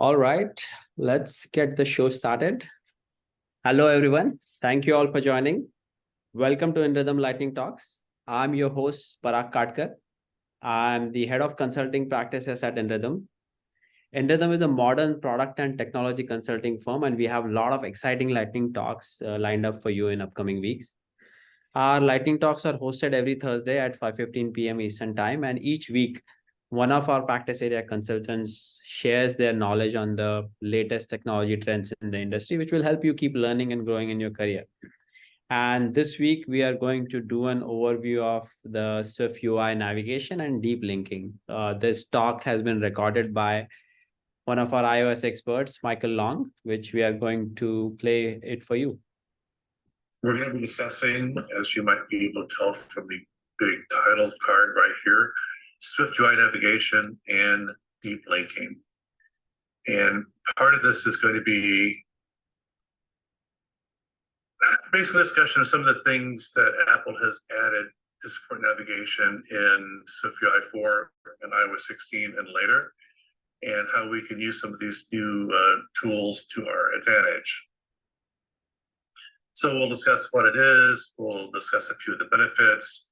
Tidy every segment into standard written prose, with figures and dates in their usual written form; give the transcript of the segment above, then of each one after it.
All right, let's get the show started. Hello, everyone. Thank you all for joining. Welcome to InRhythm Lightning Talks. I'm your host, Parag Katkar. I'm the head of consulting practices at InRhythm. InRhythm is a modern product and technology consulting firm, and we have a lot of exciting lightning talks lined up for you in upcoming weeks. Our lightning talks are hosted every Thursday at 5:15 p.m. Eastern Time, and each week, one of our practice area consultants shares their knowledge on the latest technology trends in the industry, which will help you keep learning and growing in your career. And this week, we are going to do an overview of the SwiftUI navigation and deep linking. This talk has been recorded by one of our iOS experts, Michael Long, which we are going to play it for you. We're going to be discussing, as you might be able to tell from the big title card right here, SwiftUI navigation and deep linking. And part of this is going to be basically a discussion of some of the things that Apple has added to support navigation in SwiftUI 4 and iOS 16 and later, and how we can use some of these new tools to our advantage. So we'll discuss what it is, we'll discuss a few of the benefits,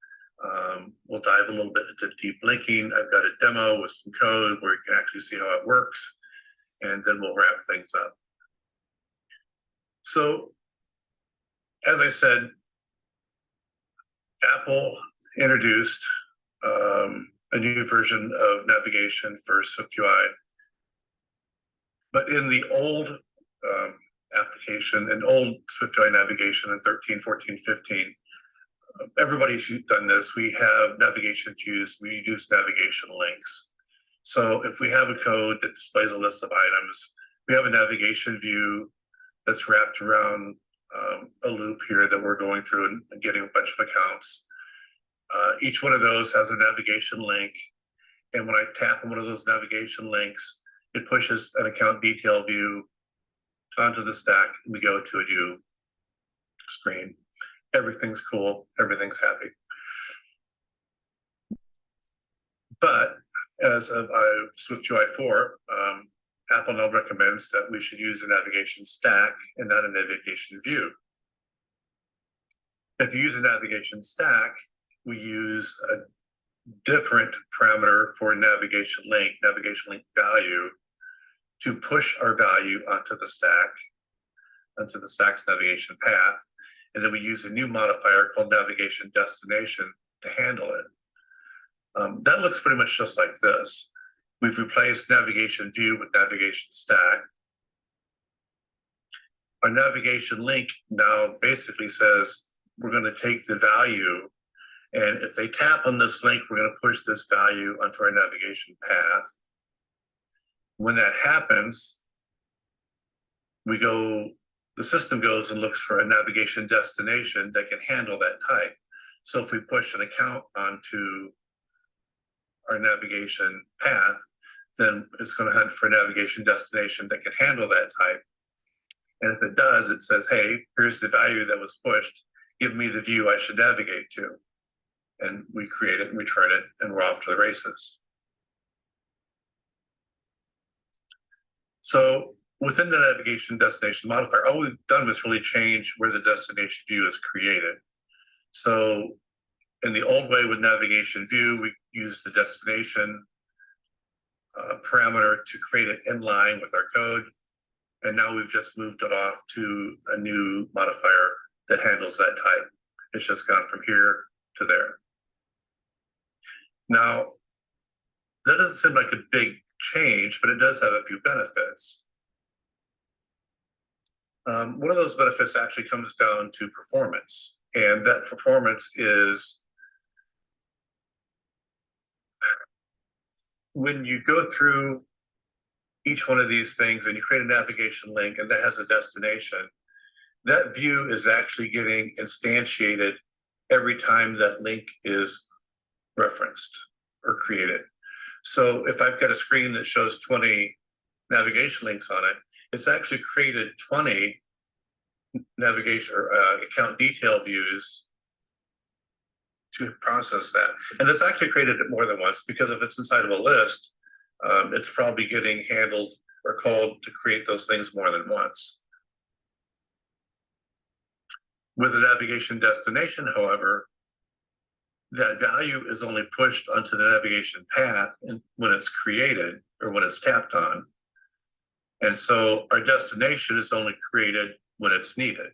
we'll dive a little bit into deep linking. I've got a demo with some code where you can actually see how it works, and then we'll wrap things up. So, as I said, Apple introduced a new version of navigation for SwiftUI, but in the old application and old SwiftUI navigation in 13, 14, 15, everybody's done this. We have navigation views, we use navigation links. So if we have a code that displays a list of items, we have a navigation view that's wrapped around a loop here that we're going through and getting a bunch of accounts. Each one of those has a navigation link. And when I tap on one of those navigation links, it pushes an account detail view onto the stack, and we go to a new screen. Everything's cool, everything's happy. But as of SwiftUI 4, Apple now recommends that we should use a navigation stack and not a navigation view. If you use a navigation stack, we use a different parameter for navigation link value, to push our value onto the stack's navigation path. And then we use a new modifier called navigation destination to handle it. That looks pretty much just like this. We've replaced navigation view with navigation stack. Our navigation link now basically says we're going to take the value, and if they tap on this link, we're going to push this value onto our navigation path. When that happens, the system goes and looks for a navigation destination that can handle that type. So if we push an account onto our navigation path, then it's going to hunt for a navigation destination that can handle that type. And if it does, it says, hey, here's the value that was pushed. Give me the view I should navigate to. And we create it and return it, and we're off to the races. So within the navigation destination modifier, all we've done is really change where the destination view is created. So in the old way with navigation view, we use the destination parameter to create it in line with our code. And now we've just moved it off to a new modifier that handles that type. It's just gone from here to there. Now, that doesn't seem like a big change, but it does have a few benefits. One of those benefits actually comes down to performance, and that performance is when you go through each one of these things and you create a navigation link and that has a destination, that view is actually getting instantiated every time that link is referenced or created. So if I've got a screen that shows 20 navigation links on it, it's actually created 20 navigation or account detail views to process that. And it's actually created it more than once, because if it's inside of a list, it's probably getting handled are called to create those things more than once. With a navigation destination, however, that value is only pushed onto the navigation path when it's created or when it's tapped on. And so our destination is only created when it's needed.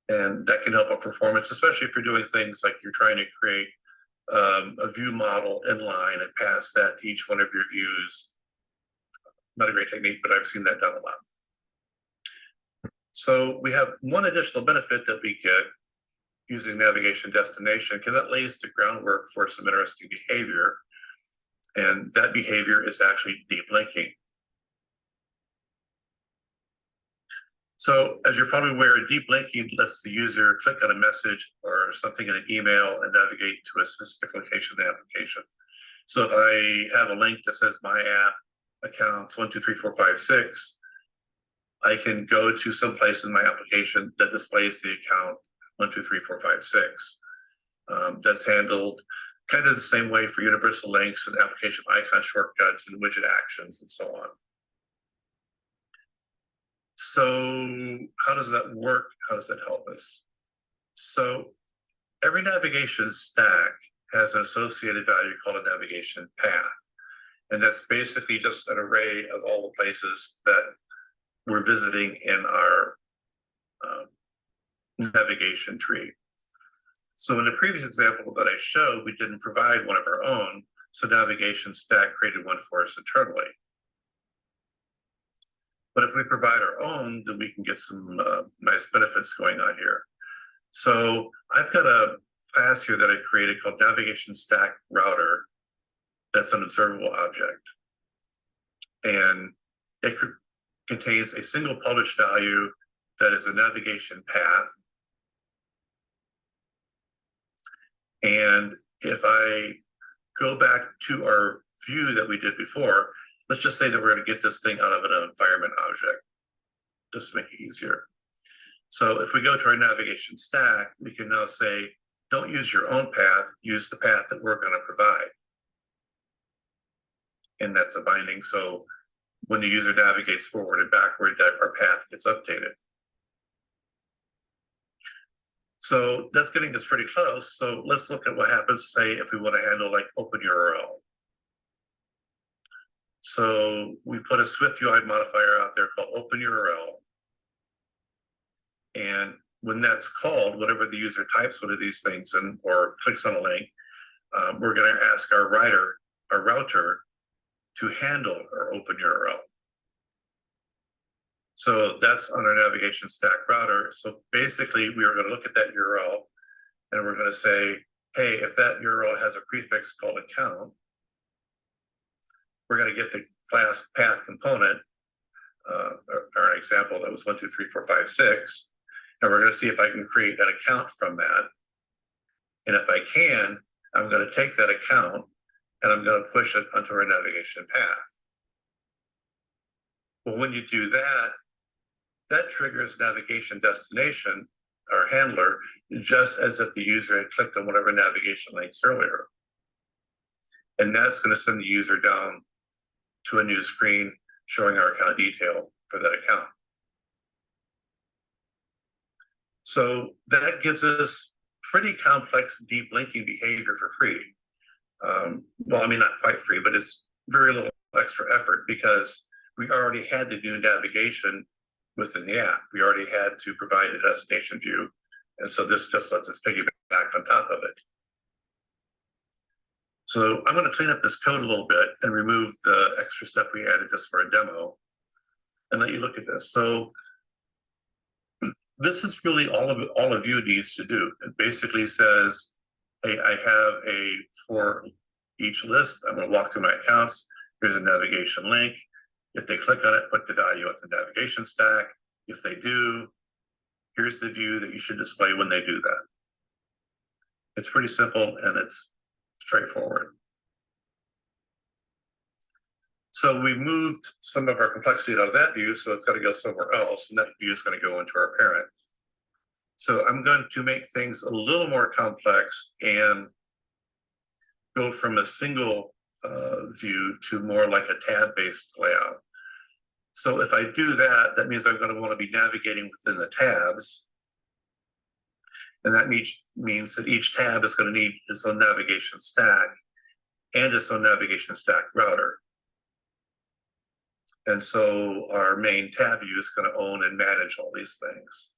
And that can help our performance, especially if you're doing things like you're trying to create a view model inline and pass that to each one of your views. Not a great technique, but I've seen that done a lot. So we have one additional benefit that we get using navigation destination, because that lays the groundwork for some interesting behavior. And that behavior is actually deep linking. So as you're probably aware, deep linking lets the user click on a message or something in an email and navigate to a specific location in the application. So if I have a link that says my app accounts 1, 2, 3, 4, 5, 6, I can go to some place in my application that displays the account 1, 2, 3, 4, 5, 6. That's handled kind of the same way for universal links and application icon shortcuts and widget actions and so on. So how does that work? How does that help us? So every navigation stack has an associated value called a navigation path. And that's basically just an array of all the places that we're visiting in our navigation tree. So in the previous example that I showed, we didn't provide one of our own, so navigation stack created one for us internally. But if we provide our own, then we can get some nice benefits going on here. So I've got a class here that I created called navigation stack router. That's an observable object. And it contains a single published value that is a navigation path. And if I go back to our view that we did before, let's just say that we're going to get this thing out of an environment object, just to make it easier. So if we go to our navigation stack, we can now say, don't use your own path, use the path that we're going to provide. And that's a binding. So when the user navigates forward and backward, that our path gets updated. So that's getting us pretty close. So let's look at what happens, say, if we want to handle like open URL. So we put a SwiftUI modifier out there called open URL. And when that's called, whatever the user types one of these things in or clicks on a link, we're going to ask our router to handle our open URL. So that's on our navigation stack router. So basically, we are going to look at that URL and we're going to say, hey, if that URL has a prefix called account, we're going to get the class path component, our example that was 1, 2, 3, 4, 5, 6, and we're going to see if I can create an account from that. And if I can, I'm going to take that account and I'm going to push it onto our navigation path. Well, when you do that, that triggers navigation destination, our handler, just as if the user had clicked on whatever navigation links earlier. And that's going to send the user down to a new screen showing our account detail for that account. So that gives us pretty complex deep linking behavior for free. Well, I mean, not quite free, but it's very little extra effort because we already had the new navigation within the app. We already had to provide a destination view. And so this just lets us piggyback on top of it. So I'm going to clean up this code a little bit and remove the extra step we added just for a demo and let you look at this. So this is really all of Vue needs to do. It basically says, hey, I have a for each list. I'm going to walk through my accounts. Here's a navigation link. If they click on it, put the value at the navigation stack. If they do, here's the view that you should display when they do that. It's pretty simple and it's straightforward. So we moved some of our complexity out of that view, so it's got to go somewhere else, and that view is going to go into our parent. So I'm going to make things a little more complex and go from a single view to more like a tab-based layout. So if I do that, that means I'm going to want to be navigating within the tabs. And that means that each tab is going to need its own navigation stack and its own navigation stack router. And so our main tab view is going to own and manage all these things.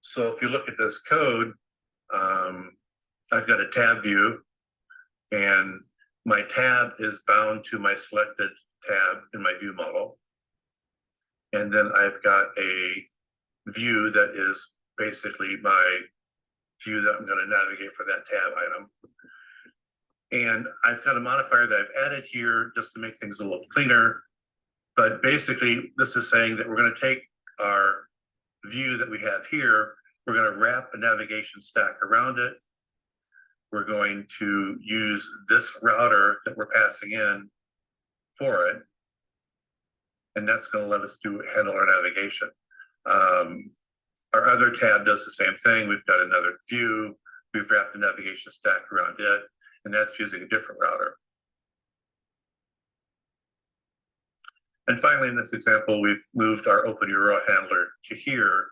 So if you look at this code, I've got a tab view, and my tab is bound to my selected tab in my view model. And then I've got a view that is basically my view that I'm going to navigate for that tab item. And I've got a modifier that I've added here just to make things a little cleaner. But basically, this is saying that we're going to take our view that we have here, we're going to wrap a navigation stack around it. We're going to use this router that we're passing in for it. And that's going to let us handle our navigation. Our other tab does the same thing. We've got another view. We've wrapped the navigation stack around it, and that's using a different router. And finally, in this example, we've moved our open URL handler to here.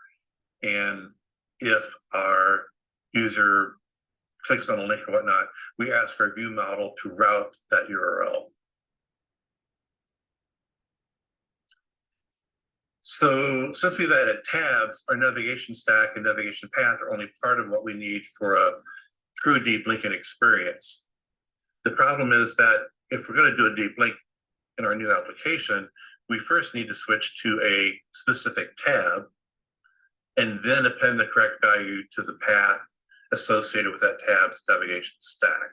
And if our user clicks on a link or whatnot, we ask our view model to route that URL. So since we've added tabs, our navigation stack and navigation path are only part of what we need for a true deep linking experience. The problem is that if we're going to do a deep link in our new application, we first need to switch to a specific tab and then append the correct value to the path associated with that tab's navigation stack.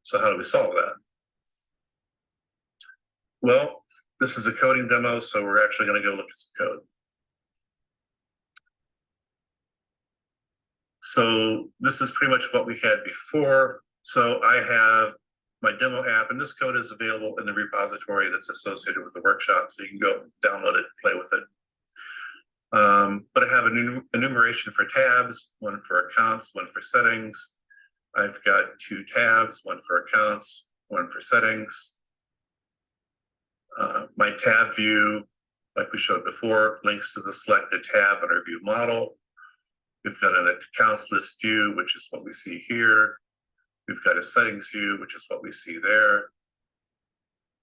So how do we solve that? Well, this is a coding demo, so we're actually going to go look at some code. So this is pretty much what we had before. So I have my demo app, and this code is available in the repository that's associated with the workshop, so you can go download it, play with it. But I have an enumeration for tabs, one for accounts, one for settings. I've got two tabs, one for accounts, one for settings. My tab view, like we showed before, links to the selected tab in our view model. We've got an accounts list view, which is what we see here. We've got a settings view, which is what we see there.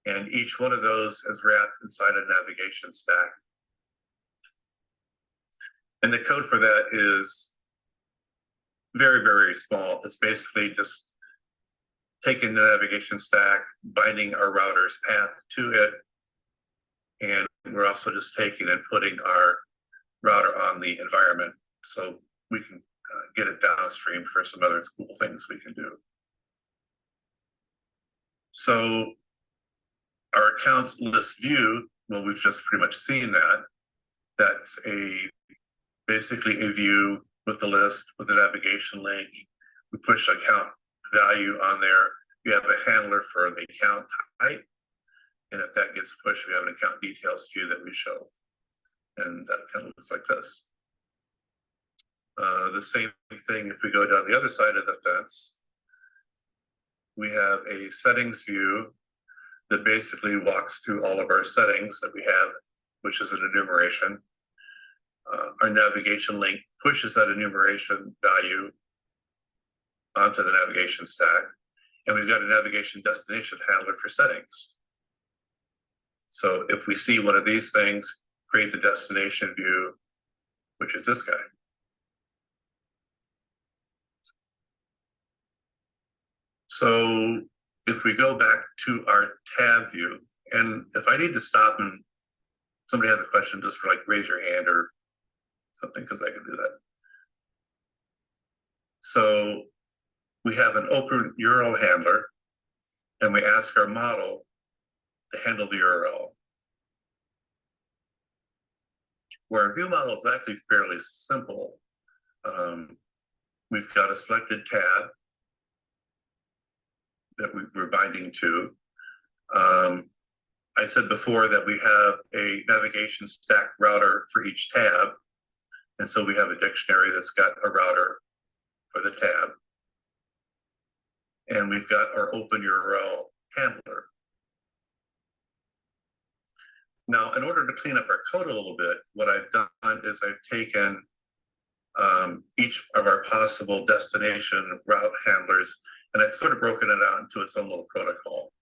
And each one of those is wrapped inside a navigation stack. And the code for that is very, very small. It's basically just taking the navigation stack, binding our router's path to it, and we're also just taking and putting our router on the environment so we can get it downstream for some other cool things we can do. So our accounts list view, well, we've just pretty much seen that. That's basically a view with the list, with a navigation link. We push account value on there. We have a handler for the account type. And if that gets pushed, we have an account details view that we show. And that kind of looks like this. The same thing if we go down the other side of the fence. We have a settings view that basically walks through all of our settings that we have, which is an enumeration. Our navigation link pushes that enumeration value onto the navigation stack. And we've got a navigation destination handler for settings. So if we see one of these things, create the destination view, which is this guy. So if we go back to our tab view, and if I need to stop and somebody has a question, just for like raise your hand or something, because I can do that. So we have an open URL handler, and we ask our model to handle the URL. Where our view model is actually fairly simple. We've got a selected tab that we're binding to. I said before that we have a navigation stack router for each tab. And so we have a dictionary that's got a router for the tab. and we've got our open URL handler. Now, in order to clean up our code a little bit, what I've done is I've taken each of our possible destination route handlers, and I've sort of broken it out into its own little protocol.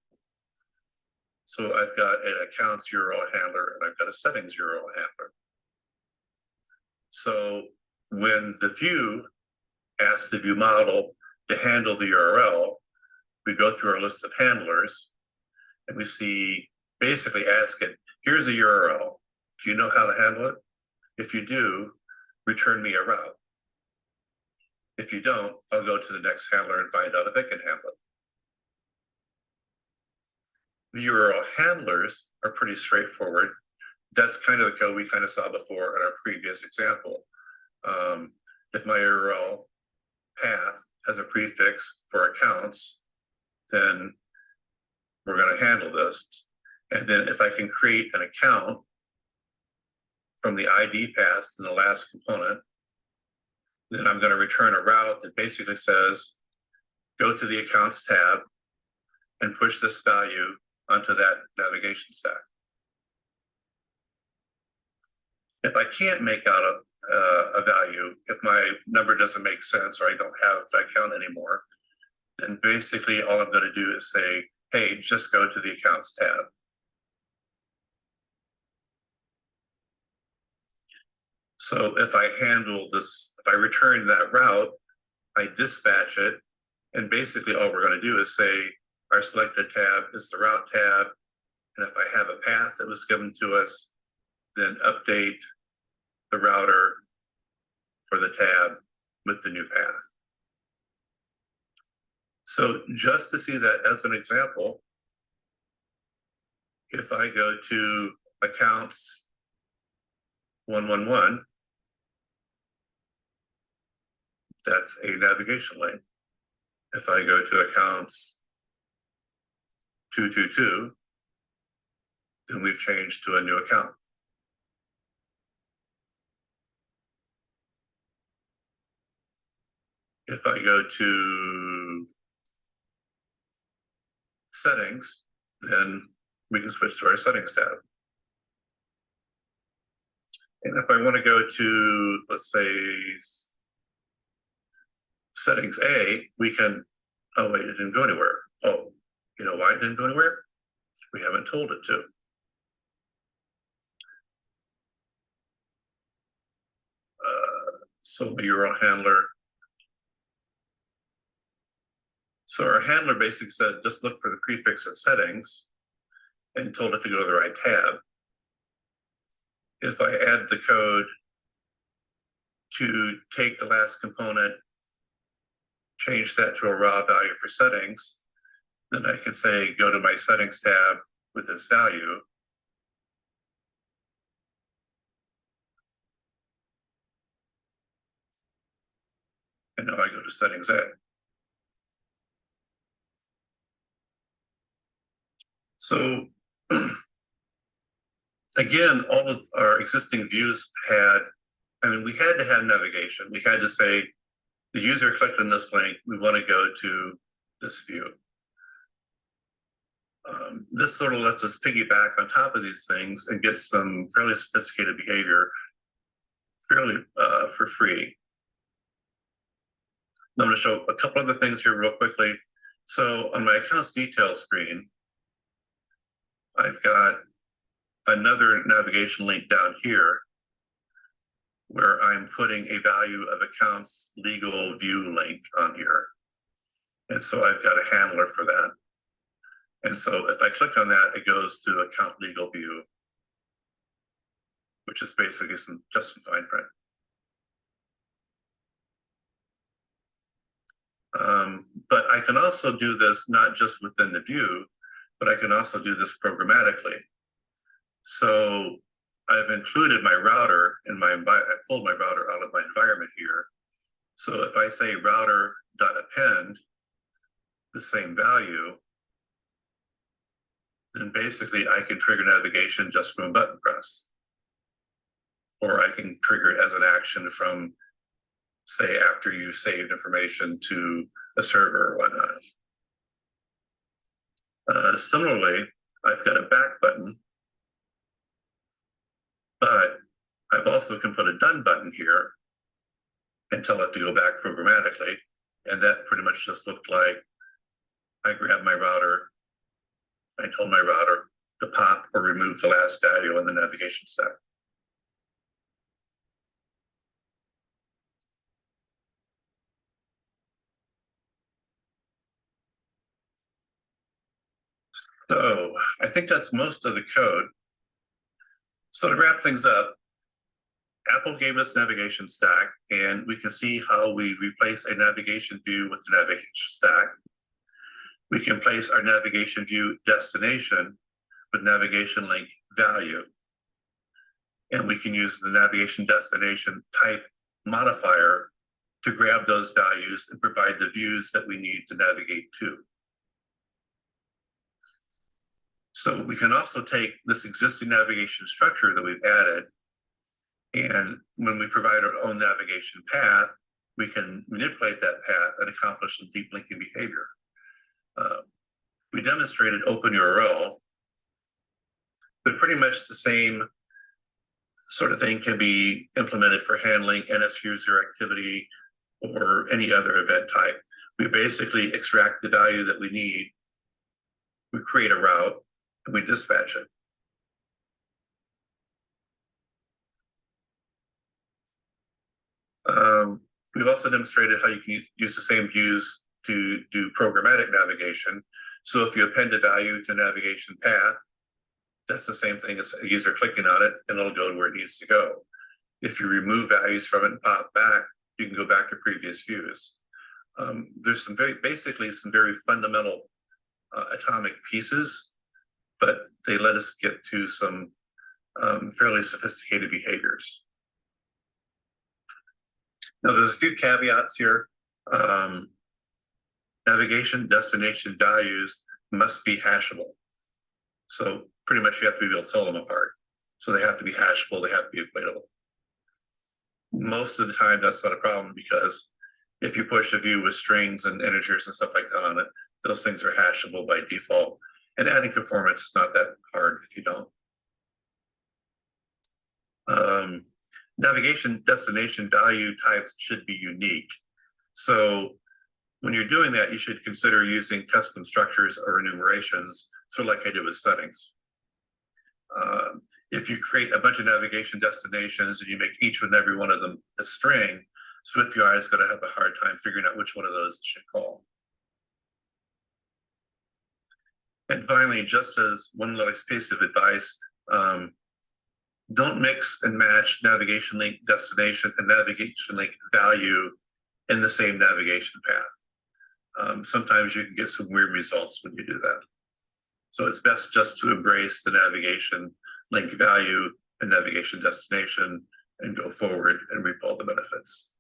So I've got an accounts URL handler, and I've got a settings URL handler. So when the view asks the view model to handle the URL, we go through our list of handlers, and we see, basically ask it, here's a URL. Do you know how to handle it? If you do, return me a route. If you don't, I'll go to the next handler and find out if it can handle it. The URL handlers are pretty straightforward. That's kind of the code we kind of saw before in our previous example. If my URL path has a prefix for accounts, then we're going to handle this. And then if I can create an account from the ID passed in the last component, then I'm going to return a route that basically says, go to the accounts tab and push this value onto that navigation stack. If I can't make out a value, if my number doesn't make sense or I don't have that account anymore, then basically all I'm going to do is say, hey, just go to the accounts tab. So if I handle this, if I return that route, I dispatch it, and basically all we're going to do is say our selected tab is the route tab, and if I have a path that was given to us, then update the router for the tab with the new path. So just to see that as an example, if I go to accounts 111, that's a navigation lane. If I go to accounts 222, then we've changed to a new account. If I go to settings, then we can switch to our settings tab. And if I want to go to, let's say, settings A, we can, oh wait, it didn't go anywhere. Oh, you know why it didn't go anywhere? We haven't told it to. So the URL handler. So our handler basically said, just look for the prefix of settings and told it to go to the right tab. If I add the code to take the last component, change that to a raw value for settings, then I can say, go to my settings tab with this value. And now I go to settings A. So again, all of our existing views had, we had to have navigation. We had to say, the user clicked on this link, we want to go to this view. This sort of lets us piggyback on top of these things and get some fairly sophisticated behavior for free. I'm going to show a couple other things here real quickly. So on my accounts details screen, I've got another navigation link down here where I'm putting a value of accounts legal view link on here. And so I've got a handler for that. And so if I click on that, it goes to account legal view, which is basically just some fine print. But I can also do this not just within the view, but I can also do this programmatically. So I've included my router in my environment. I pulled my router out of my environment here. So if I say router.append the same value, then basically I can trigger navigation just from a button press. Or I can trigger it as an action from, say, after you saved information to a server or whatnot. Similarly, I've got a back button, but I've also can put a done button here and tell it to go back programmatically. And that pretty much just looked like I grabbed my router, I told my router to pop or remove the last value in the navigation stack. So I think that's most of the code. So to wrap things up, Apple gave us navigation stack, and we can see how we replace a navigation view with the navigation stack. We can place our navigation view destination with navigation link value. And we can use the navigation destination type modifier to grab those values and provide the views that we need to navigate to. So we can also take this existing navigation structure that we've added, and when we provide our own navigation path, we can manipulate that path and accomplish some deep linking behavior. We demonstrated OpenURL, but pretty much the same sort of thing can be implemented for handling NS user activity or any other event type. We basically extract the value that we need, we create a route, and we dispatch it. We've also demonstrated how you can use the same views to do programmatic navigation. So if you append a value to navigation path, that's the same thing as a user clicking on it, and it'll go to where it needs to go. If you remove values from it and pop back, you can go back to previous views. There's some basically some very fundamental atomic pieces, but they let us get to some fairly sophisticated behaviors. Now, there's a few caveats here. Navigation destination values must be hashable. So pretty much you have to be able to tell them apart. So they have to be hashable, they have to be equatable. Most of the time, that's not a problem, because if you push a view with strings and integers and stuff like that on it, those things are hashable by default. And adding conformance is not that hard if you don't. Navigation destination value types should be unique. So when you're doing that, you should consider using custom structures or enumerations, sort of like I did with settings. If you create a bunch of navigation destinations and you make each and every one of them a string, SwiftUI is going to have a hard time figuring out which one of those it should call. And finally, just as one little piece of advice, don't mix and match navigation link destination and navigation link value in the same navigation path. Sometimes you can get some weird results when you do that. So it's best just to embrace the navigation link value and navigation destination and go forward and reap all the benefits.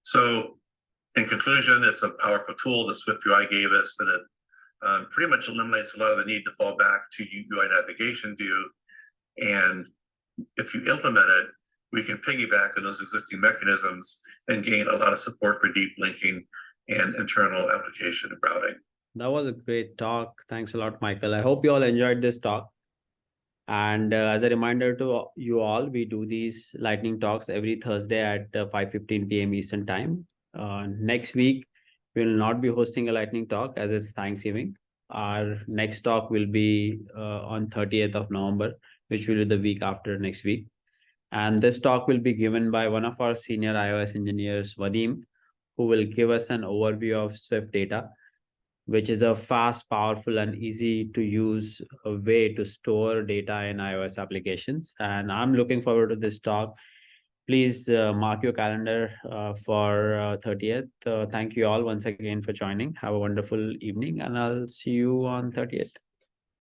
So in conclusion, it's a powerful tool that SwiftUI gave us, and it pretty much eliminates a lot of the need to fall back to UI navigation view. And if you implement it, we can piggyback on those existing mechanisms and gain a lot of support for deep linking and internal application routing. That was a great talk. Thanks a lot, Michael. I hope you all enjoyed this talk. And as a reminder to you all, we do these lightning talks every Thursday at 5:15 p.m. Eastern time. Next week, we will not be hosting a lightning talk as it's Thanksgiving. Our next talk will be on 30th of November, which will be the week after next week. And this talk will be given by one of our senior iOS engineers, Vadim, who will give us an overview of Swift data, which is a fast, powerful, and easy to use way to store data in iOS applications. And I'm looking forward to this talk. Please mark your calendar for 30th. Thank you all once again for joining. Have a wonderful evening, and I'll see you on 30th.